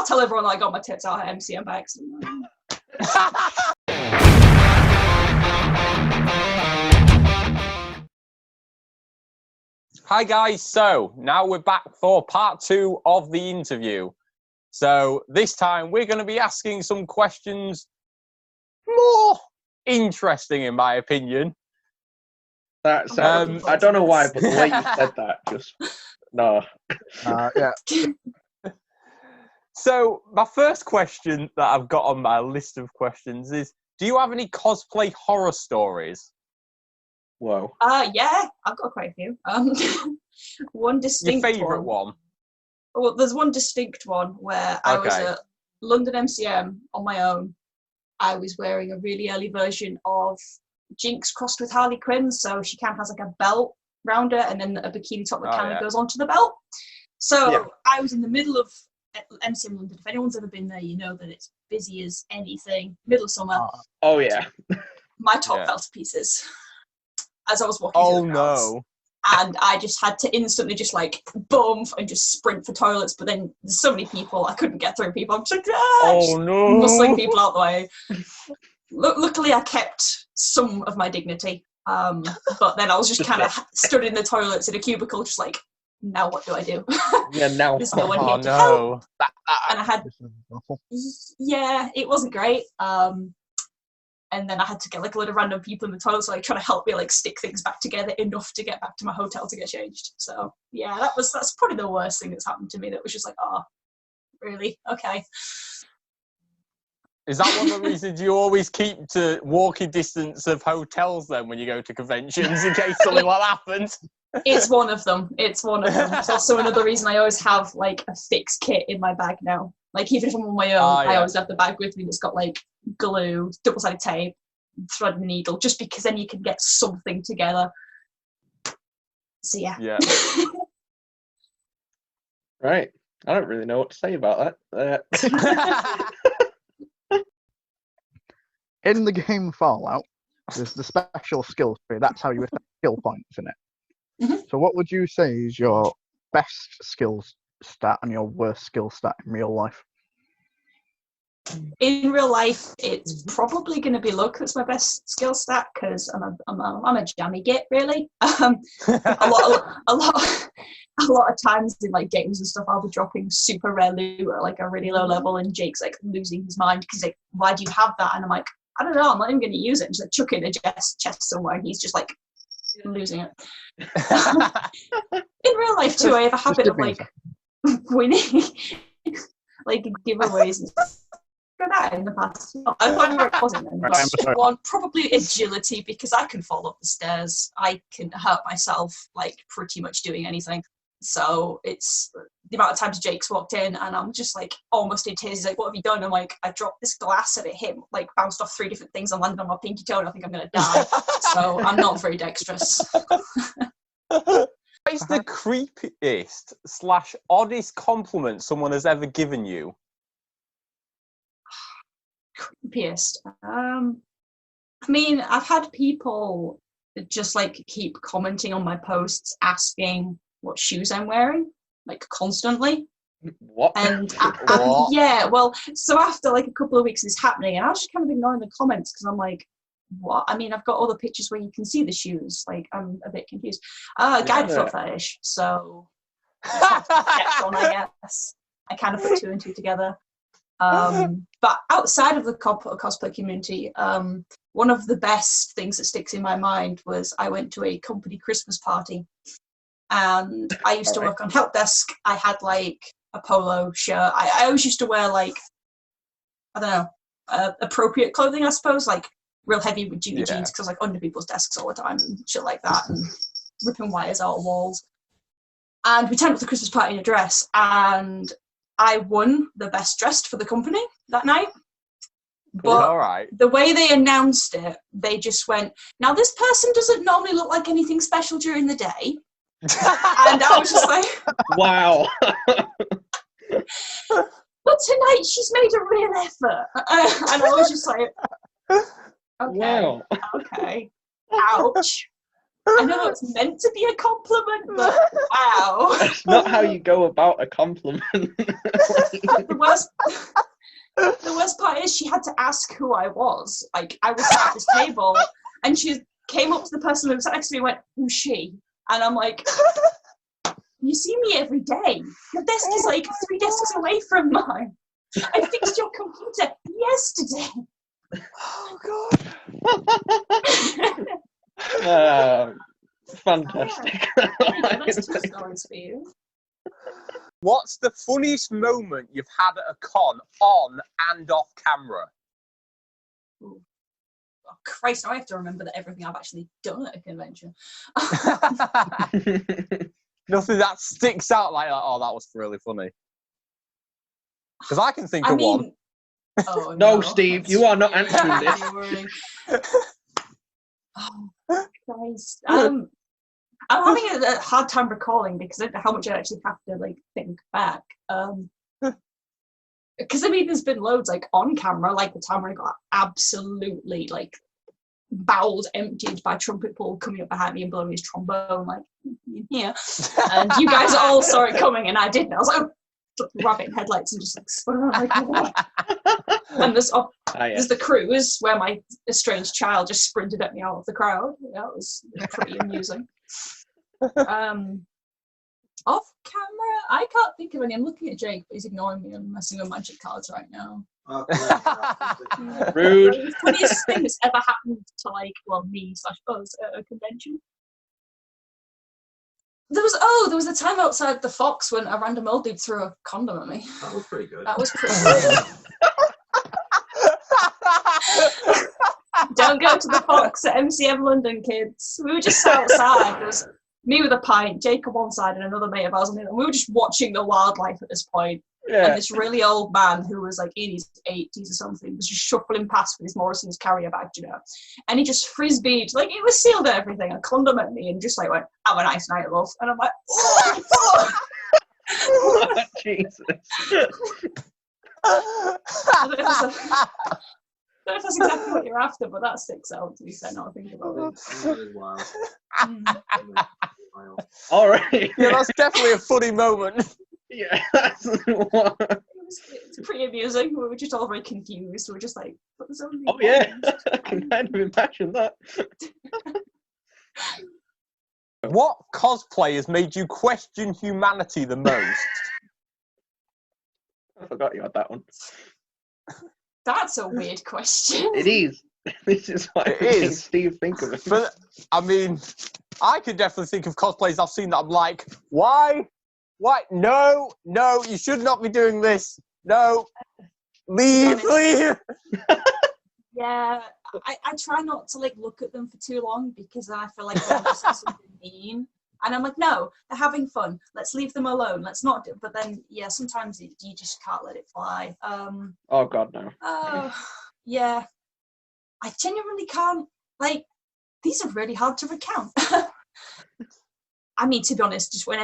tell everyone that I got my tits out at MCM by accident. Hi guys, so now we're back for part 2 of the interview. So this time we're going to be asking some questions more interesting in my opinion. That sounds, I don't know why, but the way you said that, just, no. Yeah. So my first question that I've got on my list of questions is, do you have any cosplay horror stories? Whoa. Yeah, I've got quite a few. One distinct Your favourite one? Well, there's one distinct one where I was at London MCM on my own. I was wearing a really early version of Jinx crossed with Harley Quinn, so she kind of has like a belt round her and then a bikini top that kind of goes onto the belt. So I was in the middle of MCM London. If anyone's ever been there, you know that it's busy as anything. Middle of summer. Oh yeah. My top fell to pieces as I was walking through the crowds. No. And I just had to instantly just like boom and just sprint for toilets. But then there's so many people, I couldn't get through people. I'm just like, muscling people out the way. Luckily, I kept some of my dignity. But then I was just kind of stood in the toilets in a cubicle, just like, now what do I do? Yeah, now. There's no one here to help. And I had, This yeah, it wasn't great. And then I had to get like a lot of random people in the toilet, so like trying to help me like stick things back together enough to get back to my hotel to get changed. So yeah, that's probably the worst thing that's happened to me. That was just like, oh, really? Okay. Is that one of the reasons you always keep to walking distance of hotels then when you go to conventions in case something like that happens? It's one of them. It's also another reason I always have like a fixed kit in my bag now. Like even if I'm on my own, I always have the bag with me that's got like glue, double-sided tape, thread and needle, just because then you can get something together. So yeah. Yeah. Right. I don't really know what to say about that. In the game Fallout, there's the special skills tree. That's how you affect skill points in it. Mm-hmm. So what would you say is your best skills stat and your worst skill stat in real life? In real life, it's probably going to be luck that's my best skill stat because I'm a jammy git really. A lot of times in like games and stuff, I'll be dropping super rare loot at like a really low level, and Jake's like losing his mind because like, why do you have that? And I'm like, I don't know, I'm not even going to use it. And just like chuck it in a chest somewhere, and he's just like losing it. In real life too, I have a habit of like winning like giveaways and stuff like that in the past. I find where it wasn't then, but one probably agility, because I can fall up the stairs. I can hurt myself like pretty much doing anything. So it's the amount of times Jake's walked in and I'm just like almost in tears. He's like, what have you done? I'm like, I dropped this glass and it hit, like bounced off 3 different things and landed on my pinky toe, and I think I'm gonna die. So I'm not very dexterous. What is the creepiest / oddest compliment someone has ever given you? Creepiest. I mean, I've had people just like keep commenting on my posts asking what shoes I'm wearing, like constantly. What? And yeah, well, so after like a couple of weeks of this happening, and I was just kind of ignoring the comments because I'm like, what? I mean, I've got all the pictures where you can see the shoes. Like, I'm a bit confused. Guide foot fetish. So, I guess I kind of put 2 and 2 together. But outside of the cosplay community, one of the best things that sticks in my mind was I went to a company Christmas party, and I used to work on help desk. I had like a polo shirt. I always used to wear like, I don't know, appropriate clothing, I suppose, like real heavy with duty jeans, because I was like under people's desks all the time and shit like that, and ripping wires out of walls. And we turned up to the Christmas party in a dress, and I won the best dressed for the company that night. But the way they announced it, they just went, now this person doesn't normally look like anything special during the day. And I was just like, wow. But tonight she's made a real effort. And I was just like, okay, wow. okay, ouch. I know it's meant to be a compliment, but wow. That's not how you go about a compliment. The worst part is she had to ask who I was. Like, I was at this table, and she came up to the person who was next to me and went, "Who's she?" And I'm like, "You see me every day. Your desk is like 3 desks away from mine. I fixed your computer yesterday." Oh God. Fantastic. That's 2 stories for you. What's the funniest moment you've had at a con, on and off camera? Ooh. Oh, Christ, now I have to remember that everything I've actually done at a convention. Nothing that sticks out like that. Oh, that was really funny. Because I can think of one. Oh, No, Steve, you are not answering this. Oh, Christ. I'm having a hard time recalling because I don't know how much I actually have to like think back. Because I mean, there's been loads like on camera, like the time where I got absolutely like bowels emptied by trumpet Paul coming up behind me and blowing his trombone, like, yeah. And you guys all saw it coming and I didn't. I was like, oh, rabbit in headlights and just like spun around like, what? And there's the cruise where my estranged child just sprinted at me out of the crowd. Yeah, it was pretty amusing. Off camera, I can't think of any. I'm looking at Jake, but he's ignoring me. I'm messing with magic cards right now. Rude. The funniest thing that's ever happened to me/us at a convention. There was a time outside the Fox when a random old dude threw a condom at me. That was pretty good. That was pretty good. Don't go to the Fox at MCM London, kids. We were just outside. There was me with a pint, Jacob on one side, and another mate of ours on the other. We were just watching the wildlife at this point. Yeah. And this really old man who was like in his 80s or something was just shuffling past with his Morrison's carrier bag, you know. And he just frisbeed, like it was sealed and everything, a condom at me and just like went, "Have a nice night, love." And I'm like, oh! Jesus. I don't know if that's exactly what you're after, but that sticks out to be fair, not think about it. Wow. All right. Yeah, that's definitely a funny moment. Yeah, that's what. It's pretty amusing. We were just all very confused. We were just like, "But there's only Oh yeah, I can kind of imagine that. What cosplay has made you question humanity the most? I forgot you had that one. That's a weird question. It is. This is why It we made is. Steve think of it. But I mean, I could definitely think of cosplays I've seen that I'm like, why? Why? No, you should not be doing this. No, leave. Yeah, I try not to like look at them for too long because then I feel like they're just something mean. And I'm like, no, they're having fun. Let's leave them alone. Let's not do. But then, yeah, sometimes you just can't let it fly. Oh God, no. Yeah, I genuinely can't. Like, these are really hard to recount. I mean, to be honest, just when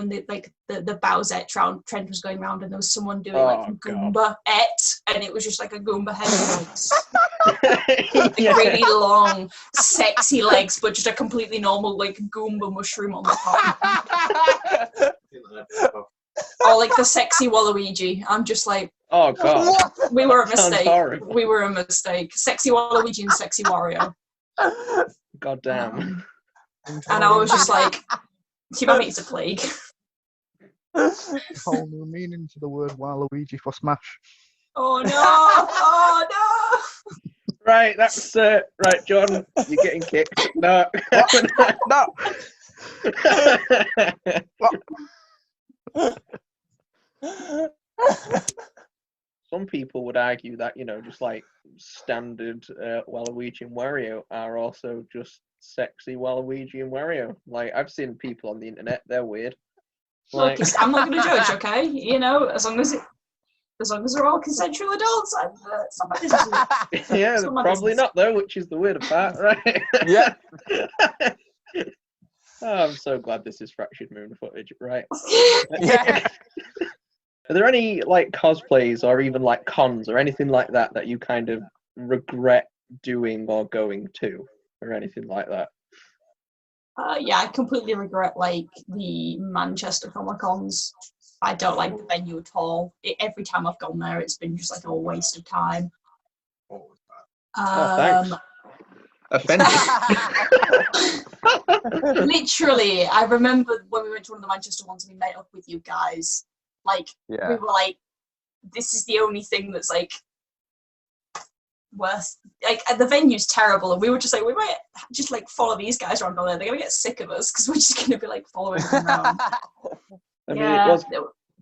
the Bowsette trend was going around and there was someone doing like Goomba-et, and it was just like a Goomba head with like really long, sexy legs, but just a completely normal like Goomba mushroom on the top. Or like the sexy Waluigi. I'm just like, oh God, we were a mistake. Horrible. We were a mistake. Sexy Waluigi and sexy Wario. God damn. And I was just like, humanity's a plague. Whole new meaning to the word Waluigi for Smash. Oh no! Oh no! Right, that's right, John. You're getting kicked. No. No. Some people would argue that, just like standard Waluigi and Wario are also just sexy Waluigi and Wario. Like, I've seen people on the internet, they're weird. Look, I'm not going to judge, okay? As long as they're all consensual adults, it's not my business. Yeah, they're probably not though, which is the weird part, right? Yeah. Oh, I'm so glad this is Fractured Moon footage, right? Yeah. Are there any like cosplays or even like cons or anything like that you kind of regret doing or going to or anything like that? Yeah, I completely regret like the Manchester Comic Cons. I don't like the venue at all. Every time I've gone there, it's been just like a waste of time. Thanks. Offended. Literally, I remember when we went to one of the Manchester ones and we met up with you guys. Like, we were like, this is the only thing that's like worth. Like, the venue's terrible, and we were just like, we might just like follow these guys around all there. They're gonna get sick of us because we're just gonna be like following them around. I mean, it was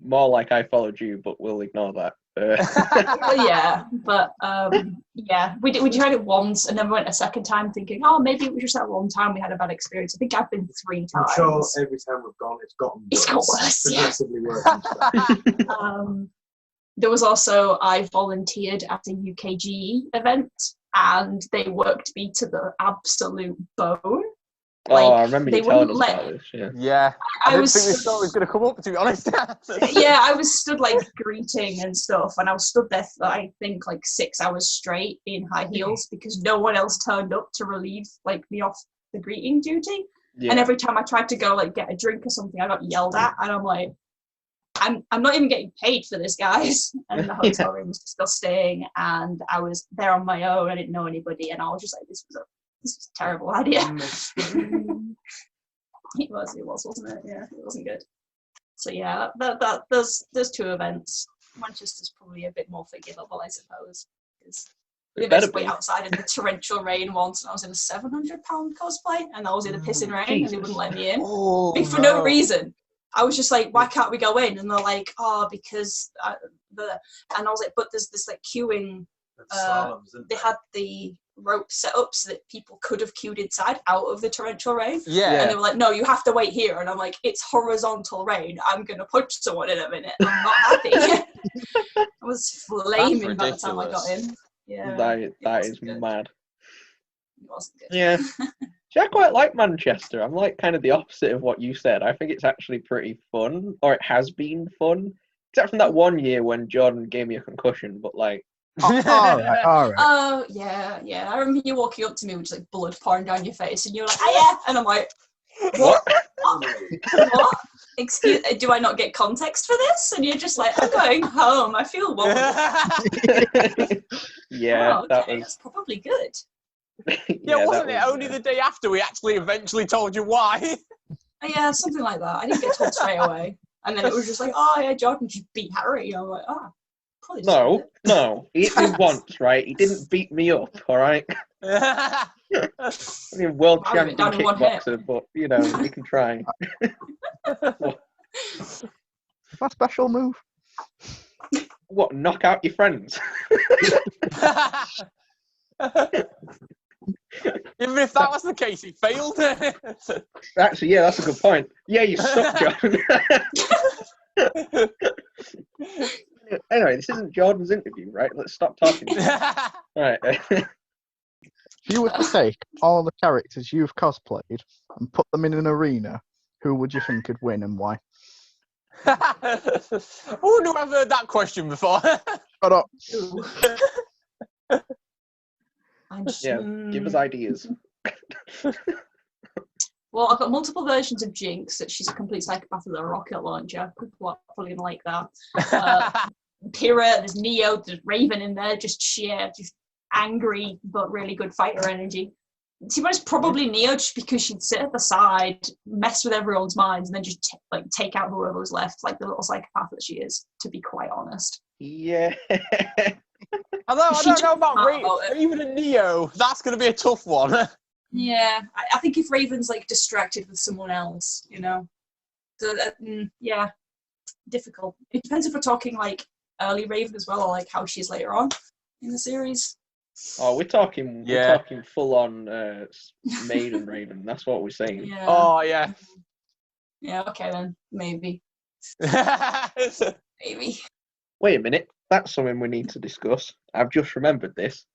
more like I followed you, but we'll ignore that. Well, yeah, but yeah, we tried it once and then we went a second time thinking, oh, maybe it was just that one time we had a bad experience. I think I've been 3 times. I'm sure every time we've gone, it's gotten worse. It's got worse, Progressively worse. There was also, I volunteered at a UKG event and they worked me to the absolute bone. Like, I remember you telling us about this. Yeah. I didn't think this story was going to come up, to be honest. Yeah, I was stood like greeting and stuff, and I was stood there for I think like 6 hours straight in high heels because no one else turned up to relieve like me off the greeting duty. Yeah. And every time I tried to go like get a drink or something, I got yelled at, and I'm like, I'm not even getting paid for this, guys. And the hotel room was disgusting, and I was there on my own. I didn't know anybody, and I was just like, this was a terrible idea. It was, wasn't it? Yeah, it wasn't good. So yeah, there's 2 events. Manchester's probably a bit more forgivable, I suppose, because we went outside in the torrential rain once, and I was in a £700 cosplay, and I was in the pissing rain, and they wouldn't let me in for no reason. I was just like, why can't we go in? And they're like, oh, because and I was like, but there's this like queuing. They had the rope set up so that people could have queued inside out of the torrential rain. Yeah. And they were like, no, you have to wait here. And I'm like, it's horizontal rain. I'm going to punch someone in a minute. I'm not happy. I was flaming by the time I got in. Yeah. That is mad. It wasn't good. Yeah. See, I quite like Manchester. I'm like kind of the opposite of what you said. I think it's actually pretty fun, or it has been fun. Except from that one year when Jordan gave me a concussion, but like, all right. Oh, yeah. I remember you walking up to me with just like blood pouring down your face, and you're like, yeah. And I'm like, what? What? Excuse, do I not get context for this? And you're just like, I'm going home. I feel wonderful. Yeah, that's probably good. Yeah, wasn't it only the day after we actually eventually told you why? Yeah, something like that. I didn't get told straight away. And then it was just like, oh, yeah, Jordan just beat Harry. And I'm like, oh. No, he hit me once, right? He didn't beat me up, all right? I mean, world champion kickboxer, but, you know, you can try. My special move? What, knock out your friends? Even if that was the case, he failed. Actually, yeah, that's a good point. Yeah, you suck, Jordan. Anyway, this isn't Jordan's interview, right? Let's stop talking. Right. If you were to take all the characters you've cosplayed and put them in an arena, who would you think would win and why? Oh, no, I've heard that question before. Shut up. Yeah, give us ideas. Well, I've got multiple versions of Jinx, that she's a complete psychopath with a rocket launcher. People are probably going to like that. Pyrrha, there's Neo, there's Raven in there, just angry but really good fighter energy. To be honest, probably Neo, just because she'd sit at the side, mess with everyone's minds, and then just take out whoever was left, like the little psychopath that she is, to be quite honest. Yeah. Although I don't know about Raven and Neo, that's going to be a tough one. Yeah, I think if Raven's like distracted with someone else, you know, yeah, difficult. It depends if we're talking like early Raven as well, or like how she's later on in the series. Oh, we're talking full on maiden Raven. That's what we're saying. Yeah. Oh yeah. Yeah. Okay then, maybe. Maybe. Wait a minute. That's something we need to discuss. I've just remembered this.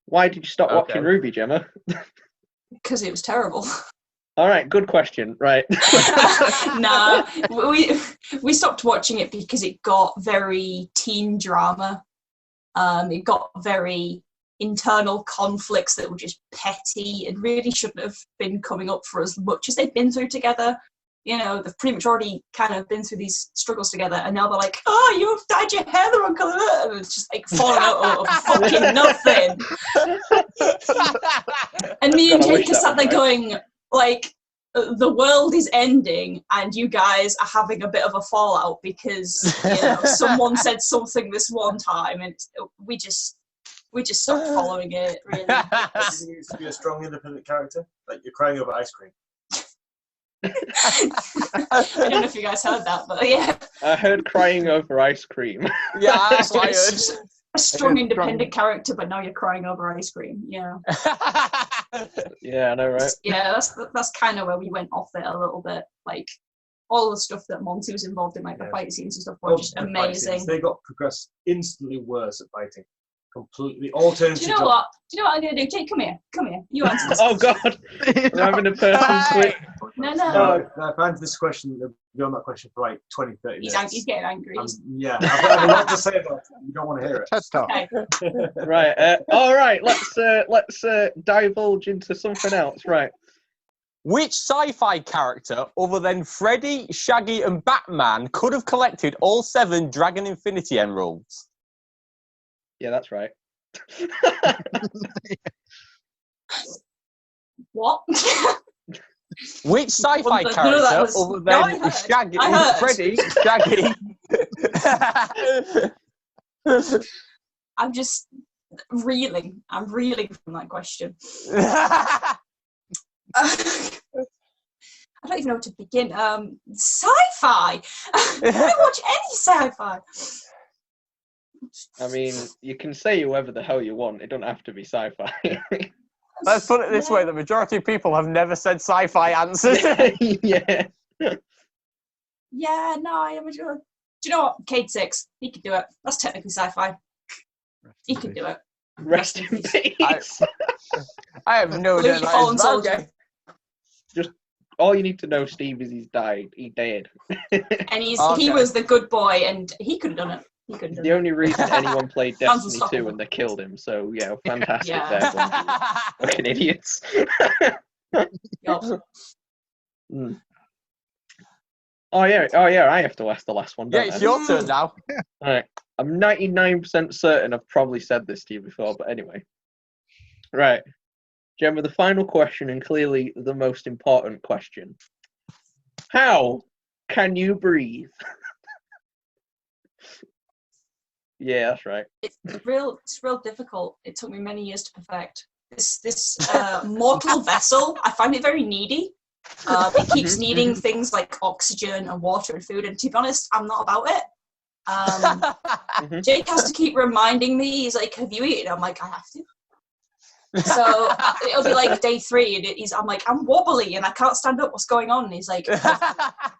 Why did you stop watching Ruby, Gemma? Because it was terrible. All right, good question. Right. Nah, we stopped watching it because it got very teen drama. It got very internal conflicts that were just petty and really shouldn't have been coming up for as much as they've been through together. You know, they've pretty much already kind of been through these struggles together, and now they're like, oh, you've dyed your hair the wrong colour, and it's just like falling out of fucking nothing. And me and Jake are sat there going, like, the world is ending and you guys are having a bit of a fallout because, you know, someone said something this one time, and we just stopped following it, really. Do you think it to be a strong, independent character? Like, you're crying over ice cream. I don't know if you guys heard that, but yeah. I heard crying over ice cream. Yeah, that's what I heard. A strong, independent character, but now you're crying over ice cream. Yeah. Yeah, I know, right? Yeah, that's kind of where we went off it a little bit. Like, all the stuff that Monty was involved in, like the fight scenes and stuff, were just The fight amazing. scenes, they got progressed instantly worse at fighting. Completely. All turned Do you know what? Do you know what I'm going to do? Jake, come here. Come here. You answer this. Oh, God. We're having a person switch. No. I've answered this question, beyond that question, for like 20, 30 minutes. He's getting angry. Yeah, I've a lot to say about it. You don't want to hear it. TED Talk. Okay. Right. All right. Let's divulge into something else. Right. Which sci-fi character, other than Freddy, Shaggy, and Batman, could have collected all 7 Dragon Infinity Emeralds? Yeah, that's right. What? Which sci-fi None of character, that was- other No, I than heard. Shaggy, I heard. Freddy, Shaggy? I'm just reeling. I'm reeling from that question. I don't even know where to begin. Sci-fi. I don't watch any sci-fi. I mean, you can say whoever the hell you want. It don't have to be sci-fi. Let's put it this way, the majority of people have never said sci-fi answers. Yeah. Yeah, no, I am. Do you know what? Cade 6. He could do it. That's technically sci-fi. He could do it. Rest in peace. I have no Luke, idea. fallen That is, soldier. okay. Just all you need to know, Steve, is he's died. He dead. And he Okay. was the good boy, and he could have done it. He could have done The it. only reason anyone played Sounds Destiny 2 unstoppable. and they killed him. So yeah, fantastic Yeah. there, fucking idiots. Yup. Mm. Oh yeah. I have to ask the last one. Yeah, Don't it's I? your turn now. All right. I'm 99% certain I've probably said this to you before, but anyway. Right. Gemma, the final question, and clearly the most important question. How can you breathe? Yeah, that's right. It's real difficult. It took me many years to perfect. This mortal vessel, I find it very needy. It keeps needing things like oxygen and water and food, and to be honest, I'm not about it. Jake has to keep reminding me. He's like, have you eaten? I'm like, I have to. So it'll be like day 3, and I'm like, I'm wobbly and I can't stand up. What's going on? And he's like,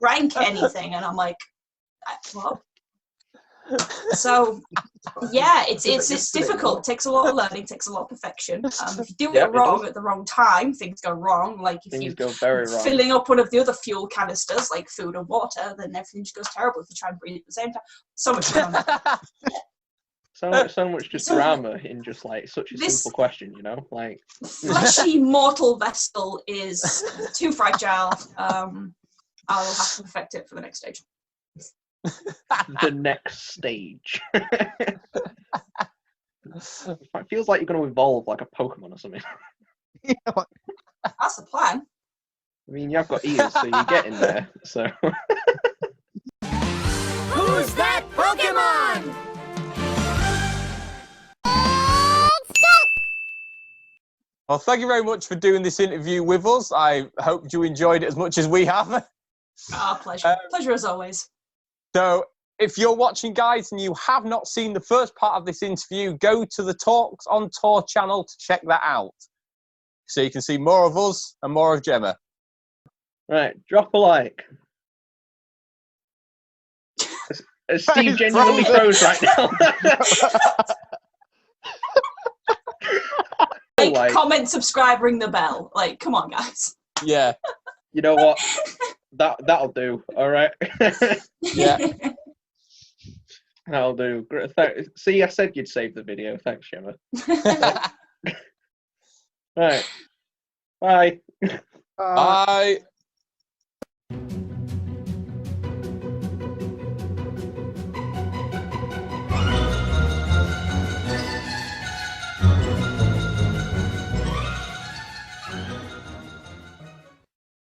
rank anything, and I'm like, what? So yeah, it's difficult. It takes a lot of learning. It takes a lot of perfection. If you do Yeah, it wrong at the wrong time, things go wrong. Like if Things you go very wrong. filling up one of the other fuel canisters, like food and water, then everything just goes terrible if you try and breathe at the same time. So much drama. So much just drama in just like such a simple question, you know? Like Fleshy mortal vessel is too fragile. I'll have to perfect it for the next stage. the next stage. It feels like you're going to evolve like a Pokemon or something. Yeah, like, That's the plan. I mean, you have got ears, so you get in there. So Who's that Pokemon? Well, thank you very much for doing this interview with us. I hope you enjoyed it as much as we have. Pleasure. Pleasure as always. So, if you're watching, guys, and you have not seen the first part of this interview, go to the Talks on Tour channel to check that out. So you can see more of us and more of Gemma. right, drop a like. As Steve genuinely froze right now. Like, comment, subscribe, ring the bell. Like, come on, guys. Yeah. You know what? That'll do. All right. Yeah. I'll do. See, I said you'd save the video. Thanks, Gemma. Right. Bye. Bye.